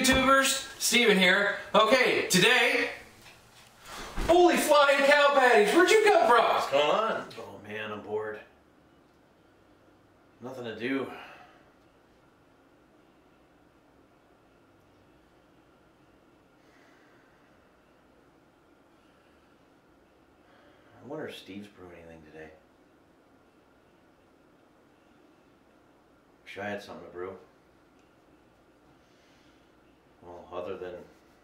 YouTubers? Steven here. Okay, today, holy flying cow patties, where'd you come from? What's going on? Oh man, I'm bored. Nothing to do. I wonder if Steve's brewing anything today. Wish I had something to brew. Well, other than,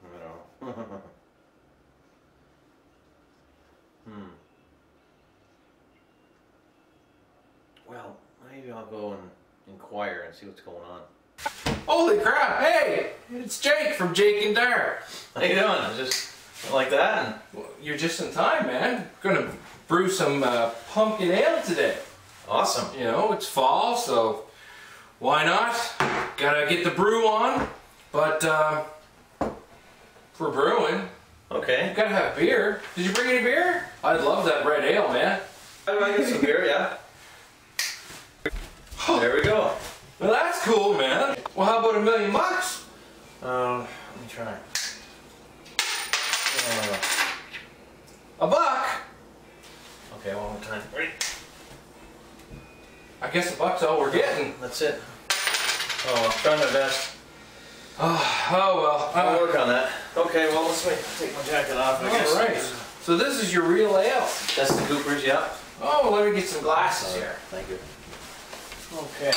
I don't know. Well, maybe I'll go and inquire and see what's going on. Holy crap, hey, it's Jake from Jake and Dar. How you doing? Just like that? Well, you're just in time, man. Gonna brew some pumpkin ale today. Awesome. You know, it's fall, so why not? Gotta get the brew on, but for brewing, Okay. you gotta have beer. Did you bring any beer? I'd love that red ale, man. I get some beer, yeah. There we go. Well, that's cool, man. Well, how about $1 million bucks? Let me try. $1 buck? Okay, one more time. Ready? I guess $1's all we're getting. That's it. Oh, I'm trying my best. Oh well. I'll work on that. Okay, well, let's wait. Take my jacket off. All right. So this is your real ale. That's the Cooper's, yeah. Oh, well, let me get some glasses here. Thank you. Okay.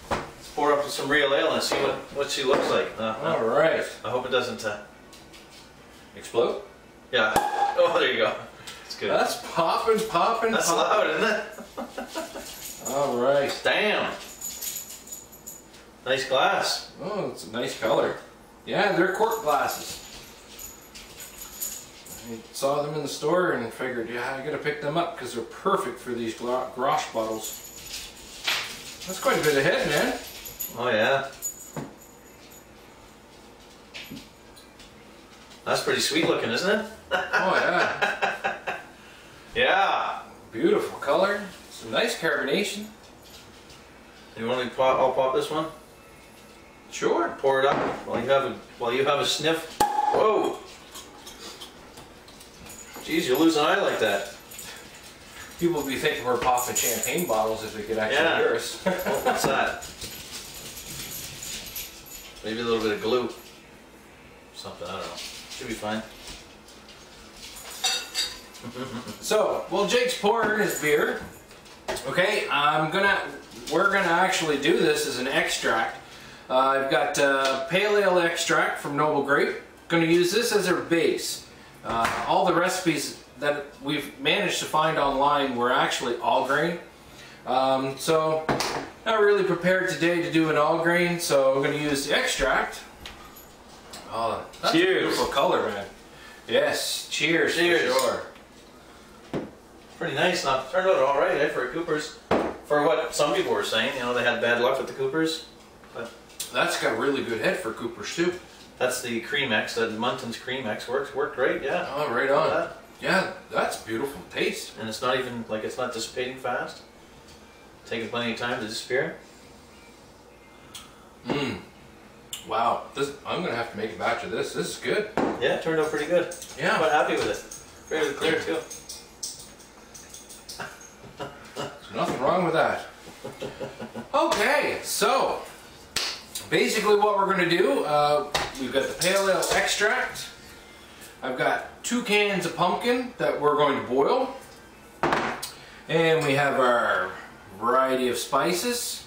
Let's pour up some real ale and see what she looks like. All right. I hope it doesn't Explode? Yeah. Oh, there you go. It's good. That's popping. That's loud, isn't it? All right. Damn. Nice glass. Oh, it's a nice color. Yeah, they're quart glasses. I saw them in the store and figured, yeah, I gotta pick them up because they're perfect for these grosh bottles. That's quite a bit ahead, man. Oh, yeah. That's pretty sweet looking, isn't it? Oh, yeah. Yeah. Beautiful color. Some nice carbonation. You want me to I'll pop this one? Sure. Pour it up while you have a sniff. Whoa. Jeez, you lose an eye like that. People would be thinking we're popping champagne bottles if they could actually hear us. Oh, what's that? Maybe a little bit of glue. Something, I don't know. Should be fine. So, while Jake's pouring his beer, okay, we're gonna actually do this as an extract. I've got pale ale extract from Noble Grape. Gonna use this as our base. All the recipes that we've managed to find online were actually all grain. So, not really prepared today to do an all grain, so I'm gonna use the extract. Oh, that's cheers. A beautiful color, man. Yes, cheers. Cheers. For sure. Pretty nice. Not turned out all right, for a Cooper's. For what some people were saying, you know, they had bad luck with the Coopers. But that's got a really good head for Coopers too. That's the Cream X, the Munton's Cream X worked great, yeah. Oh, right on. That. Yeah, that's beautiful taste. And it's not even like it's not dissipating fast. Taking plenty of time to disappear. Wow, I'm gonna have to make a batch of this. This is good. Yeah, it turned out pretty good. Yeah. I'm quite happy with it. Fairly clear too. There's nothing wrong with that. Okay, so basically what we're gonna do, we've got the pale ale extract. I've got 2 cans of pumpkin that we're going to boil. And we have our variety of spices.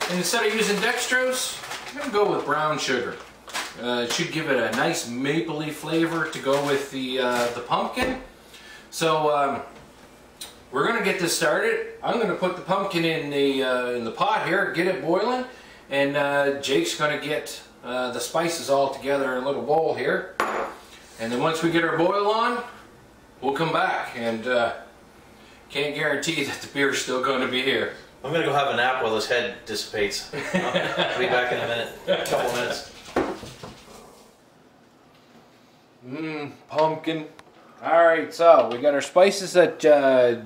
And instead of using dextrose, I'm going to go with brown sugar. It should give it a nice mapley flavor to go with the pumpkin. So we're going to get this started. I'm going to put the pumpkin in the pot here, get it boiling, and Jake's going to get the spices all together in a little bowl here. And then once we get our boil on, we'll come back, and can't guarantee that the beer's still going to be here. I'm gonna go have a nap while this head dissipates. I'll be back in a minute, a couple minutes. Pumpkin. Alright, so we got our spices that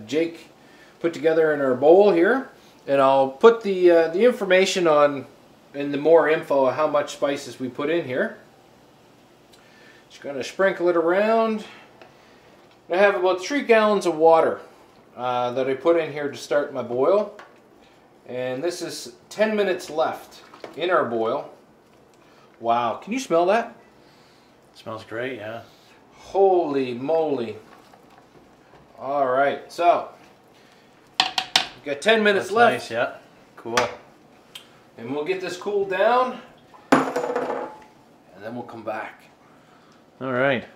Jake put together in our bowl here. And I'll put the information on and the more info of how much spices we put in here. Just going to sprinkle it around. I have about 3 gallons of water that I put in here to start my boil. And this is 10 minutes left in our boil. Wow, can you smell that? Smells great, yeah. Holy moly. Alright, so we've got 10 minutes That's left. nice, yeah. Cool. And we'll get this cooled down, and then we'll come back. Alright.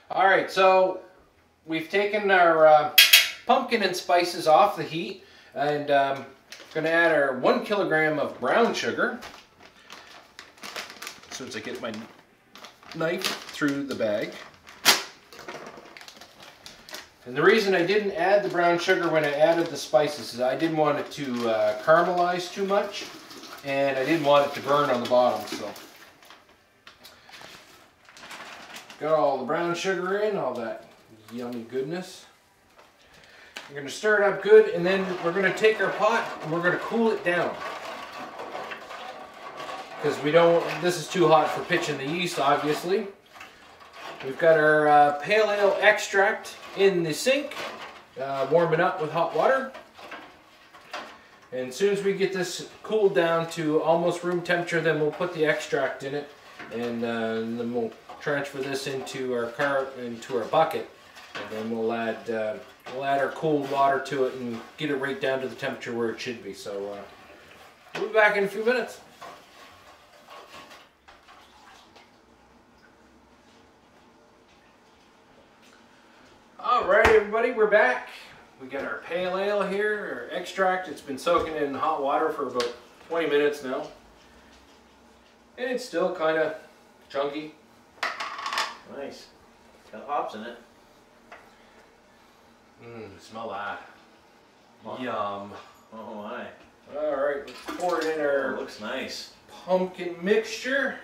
Alright, so we've taken our pumpkin and spices off the heat, and going to add our 1 kilogram of brown sugar. As soon as I get my knife through the bag. And the reason I didn't add the brown sugar when I added the spices is I didn't want it to caramelize too much, and I didn't want it to burn on the bottom. So got all the brown sugar in, all that yummy goodness. We're going to stir it up good, and then we're going to take our pot and we're going to cool it down. Because we don't, this is too hot for pitching the yeast, obviously. We've got our pale ale extract in the sink, warming up with hot water. And as soon as we get this cooled down to almost room temperature, then we'll put the extract in it, and then we'll transfer this into our bucket, and then we'll add our cold water to it and get it right down to the temperature where it should be. So we'll be back in a few minutes. Alright everybody, we're back. We got our pale ale here, our extract. It's been soaking in hot water for about 20 minutes now. And it's still kind of chunky. Nice. Got hops in it. Smell that. Wow. Yum. Oh my. Alright, let's pour it in our It looks nice. pumpkin mixture.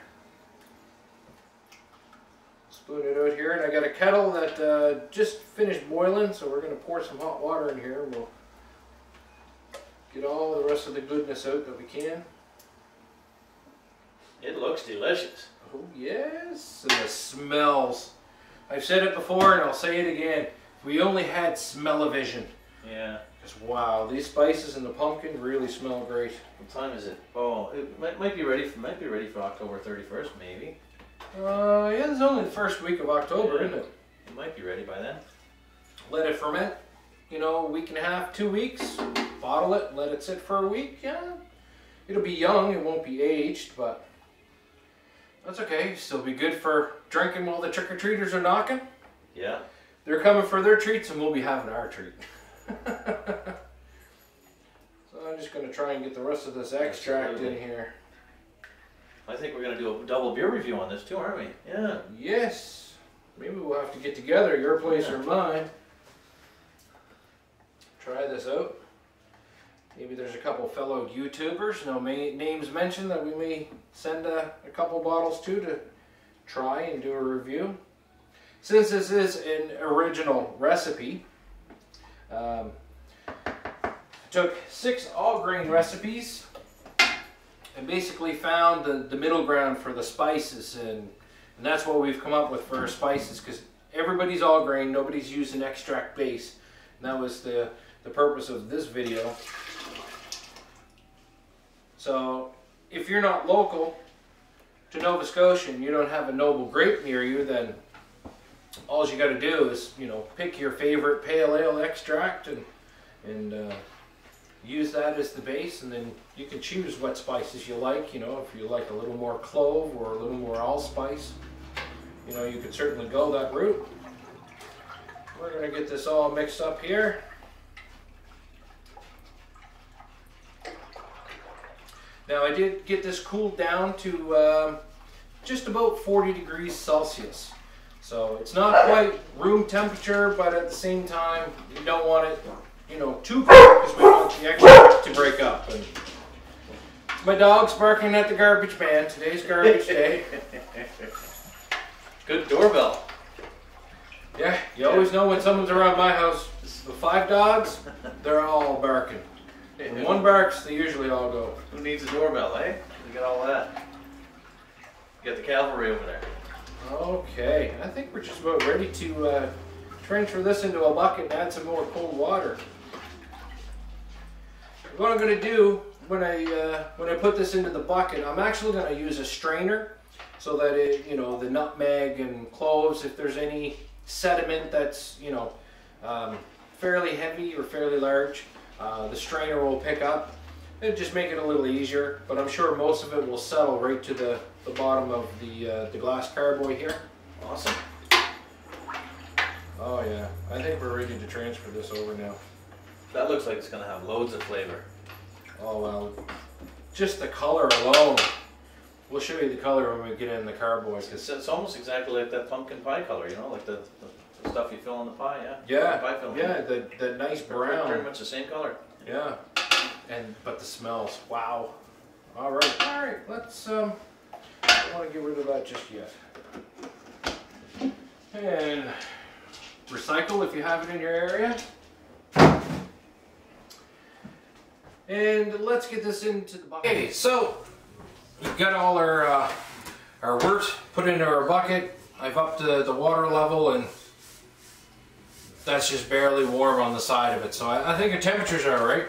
Spoon it out here, and I got a kettle that just finished boiling, so we're going to pour some hot water in here, and we'll get all the rest of the goodness out that we can. It looks delicious. Oh yes, and the smells. I've said it before and I'll say it again. We only had smell-o-vision. Yeah. Because wow, these spices and the pumpkin really smell great. What time is it? Oh, it might be ready for October 31st, maybe. Yeah, it's only the first week of October, Yeah. isn't it? It might be ready by then. Let it ferment, you know, a week and a half, 2 weeks. Bottle it, let it sit for a week. Yeah, it'll be young, it won't be aged, but that's okay. Still be good for drinking while the trick-or-treaters are knocking. Yeah. They're coming for their treats, and we'll be having our treat. So I'm just going to try and get the rest of this extract in here. I think we're going to do a double beer review on this too, aren't we? Yeah. Yes. Maybe we'll have to get together, your place or mine. Try this out. Maybe there's a couple fellow YouTubers, no names mentioned, that we may send a couple bottles to try and do a review. Since this is an original recipe, I took 6 all-grain recipes and basically found the middle ground for the spices, and that's what we've come up with for our spices, because everybody's all-grain, nobody's used an extract base, and that was the purpose of this video. So if you're not local to Nova Scotia and you don't have a noble grape near you, then all you got to do is, you know, pick your favorite pale ale extract and use that as the base, and then you can choose what spices you like. You know, if you like a little more clove or a little more allspice, you know, you could certainly go that route. We're going to get this all mixed up here. Now I did get this cooled down to just about 40 degrees Celsius. So it's not quite room temperature, but at the same time, you don't want it, you know, too cold, because we want the extract to break up. And my dog's barking at the garbage man. Today's garbage day. Good doorbell. Yeah, you always know when someone's around my house. The 5 dogs, they're all barking. When one barks, they usually all go. Who needs a doorbell, eh? We got all that. You got the cavalry over there. Okay, I think we're just about ready to transfer this into a bucket and add some more cold water. What I'm going to do when I put this into the bucket, I'm actually going to use a strainer so that it, you know, the nutmeg and cloves, if there's any sediment that's, you know, fairly heavy or fairly large, the strainer will pick up. It'll just make it a little easier, but I'm sure most of it will settle right to the bottom of the glass carboy here. Awesome. Oh yeah, I think we're ready to transfer this over now. That looks like it's going to have loads of flavor. Oh well, just the color alone. We'll show you the color when we get it in the carboy. It's almost exactly like that pumpkin pie color, you know, like the stuff you fill in the pie, yeah? Yeah, Pie filling. yeah, the nice brown. Pretty much the same color. Yeah, but the smells, wow. All right, let's, I don't want to get rid of that just yet. And recycle if you have it in your area. And let's get this into the bucket. Okay, so we've got all our wort put into our bucket. I've upped the water level, and that's just barely warm on the side of it. So I think the temperatures are right.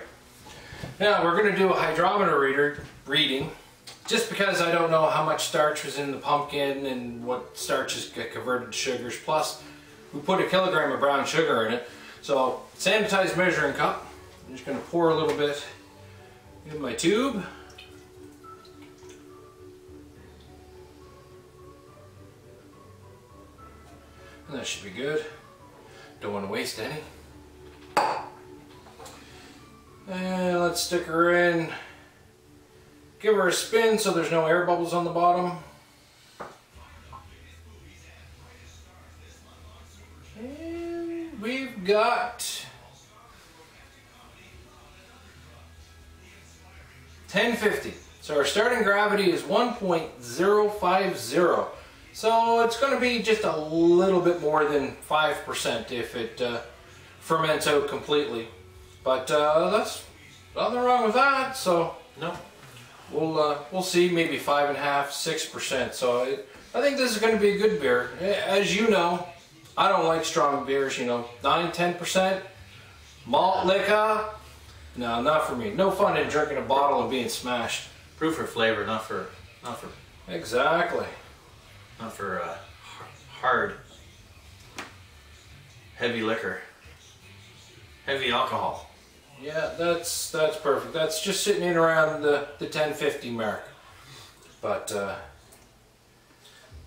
Now we're going to do a hydrometer reading, just because I don't know how much starch was in the pumpkin and what starches get converted to sugars. Plus, we put 1 kilogram of brown sugar in it. So sanitized measuring cup. I'm just going to pour a little bit in my tube. And that should be good. Don't want to waste any. And let's stick her in. Give her a spin so there's no air bubbles on the bottom. And we've got 1050. So our starting gravity is 1.050. So it's going to be just a little bit more than 5% if it ferments out completely. But that's nothing wrong with that. So no, we'll see, maybe 5.5%, 6%. So I think this is going to be a good beer. As you know, I don't like strong beers. You know, 9-10% malt liquor. No, not for me. No fun in drinking a bottle and being smashed. Proof for flavor, not for Exactly. Not for hard, heavy liquor, heavy alcohol. Yeah, that's perfect. That's just sitting in around the 1050 mark. But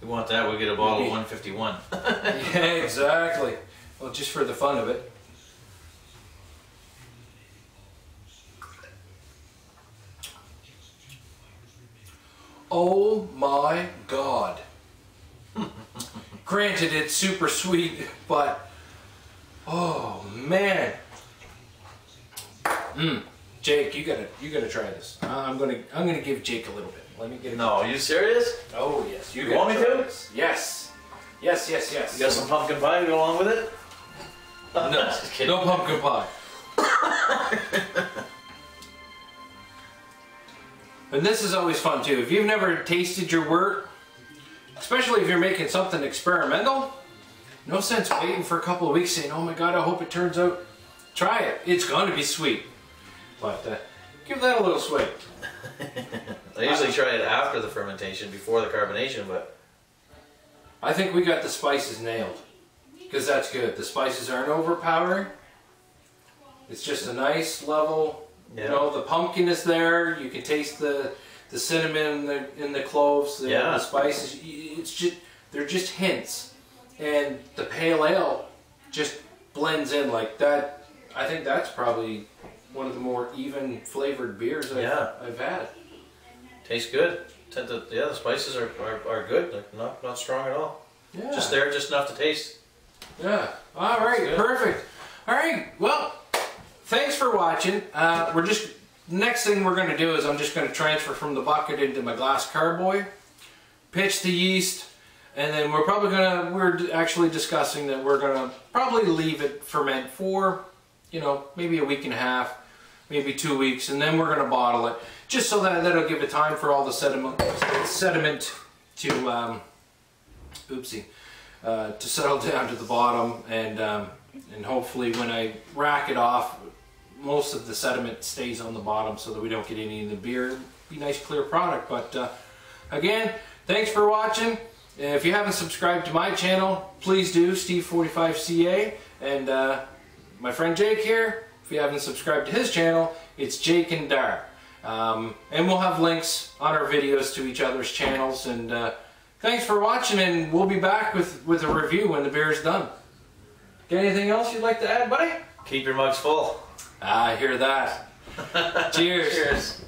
we want that, we'll get a bottle of 151. Yeah, exactly. Well, just for the fun of it. Oh my God. Granted, it's super sweet, but oh man. Jake, you gotta try this. I'm gonna give Jake a little bit. Let me get it. No, are you serious? Oh yes. You want me to? This. Yes. Yes. You got some pumpkin pie to go along with it? No, Just kidding. no pumpkin pie. And this is always fun too. If you've never tasted your wort, especially if you're making something experimental, no sense waiting for a couple of weeks saying, oh my God, I hope it turns out. Try it. It's going to be sweet. But give that a little swing. I usually try it after the fermentation, before the carbonation, but I think we got the spices nailed. Because that's good. The spices aren't overpowering. It's just a nice level. yeah. You know, the pumpkin is there. You can taste the cinnamon in the cloves, the spices. It's just, they're just hints. And the pale ale just blends in like that. I think that's probably one of the more even flavored beers I've had. tastes good. The spices are good. Like not strong at all. Yeah. Just there, just enough to taste. Yeah. All right. Perfect. All right. Well, thanks for watching. Next thing we're going to do is I'm just going to transfer from the bucket into my glass carboy, pitch the yeast, and then we're actually discussing that we're going to probably leave it ferment for, you know, maybe a week and a half. maybe 2 weeks, and then we're going to bottle it, just so that that'll give it time for all the sediment to to settle down to the bottom, and hopefully when I rack it off, most of the sediment stays on the bottom so that we don't get any in the beer. Be a nice clear product. But again, thanks for watching. If you haven't subscribed to my channel, please do, Steve45CA, and my friend Jake here, if you haven't subscribed to his channel, it's Jake and Dar. And we'll have links on our videos to each other's channels, and thanks for watching, and we'll be back with a review when the beer is done. Got anything else you'd like to add, buddy? Keep your mugs full. I hear that. Cheers. Cheers.